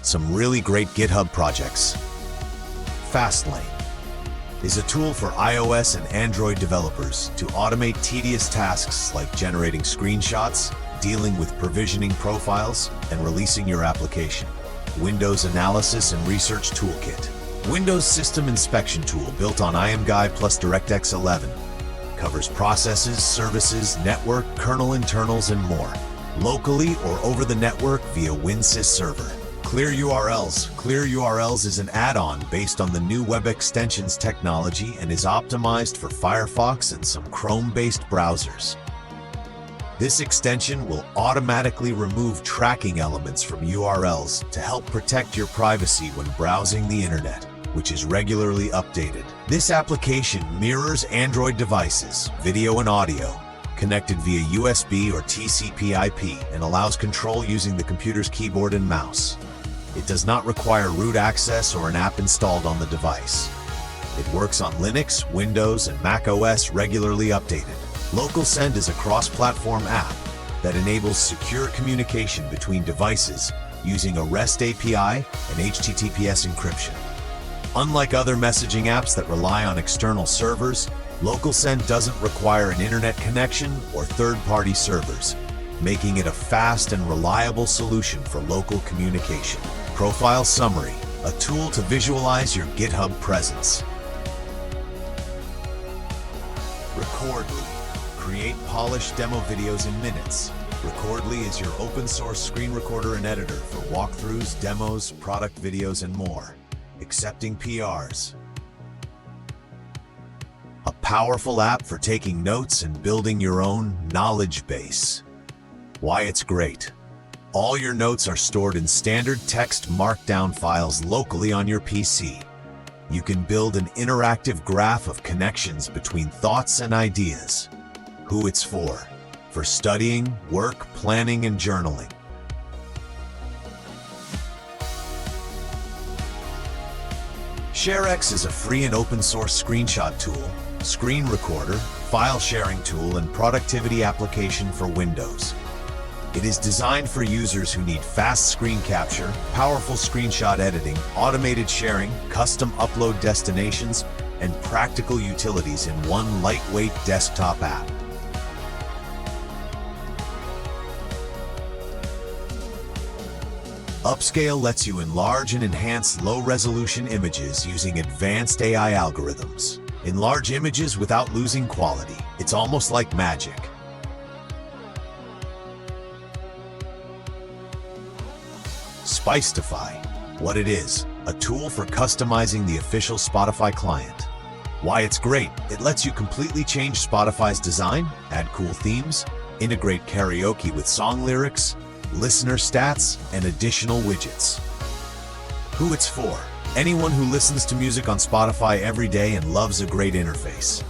some really great GitHub projects. Fastlane is a tool for iOS and Android developers to automate tedious tasks like generating screenshots, dealing with provisioning profiles, and releasing your application. Windows Analysis and Research Toolkit. Windows System Inspection Tool built on IMGuy plus DirectX 11. Covers processes, services, network, kernel internals, and more. Locally or over the network via WinSys server. Clear URLs. Clear URLs is an add-on based on the new web extensions technology and is optimized for Firefox and some Chrome-based browsers. This extension will automatically remove tracking elements from URLs to help protect your privacy when browsing the internet, which is regularly updated. This application mirrors Android devices, video and audio, connected via USB or TCP/IP, and allows control using the computer's keyboard and mouse. It does not require root access or an app installed on the device. It works on Linux, Windows, and Mac OS, regularly updated. Local Send is a cross-platform app that enables secure communication between devices using a REST API and HTTPS encryption. Unlike other messaging apps that rely on external servers, Local Send doesn't require an internet connection or third-party servers, making it a fast and reliable solution for local communication. Profile Summary, a tool to visualize your GitHub presence. Recordly. Create polished demo videos in minutes. Recordly is your open source screen recorder and editor for walkthroughs, demos, product videos, and more. Accepting PRs. A powerful app for taking notes and building your own knowledge base. Why it's great. All your notes are stored in standard text markdown files locally on your PC. You can build an interactive graph of connections between thoughts and ideas. Who it's for studying, work, planning, and journaling. ShareX is a free and open source screenshot tool, screen recorder, file sharing tool, and productivity application for Windows. It is designed for users who need fast screen capture, powerful screenshot editing, automated sharing, custom upload destinations, and practical utilities in one lightweight desktop app. Upscale lets you enlarge and enhance low-resolution images using advanced AI algorithms. Enlarge images without losing quality. It's almost like magic. Spicify. What it is: a tool for customizing the official Spotify client. Why it's great: it lets you completely change Spotify's design, add cool themes, integrate karaoke with song lyrics, listener stats, and additional widgets. Who it's for: anyone who listens to music on Spotify every day and loves a great interface.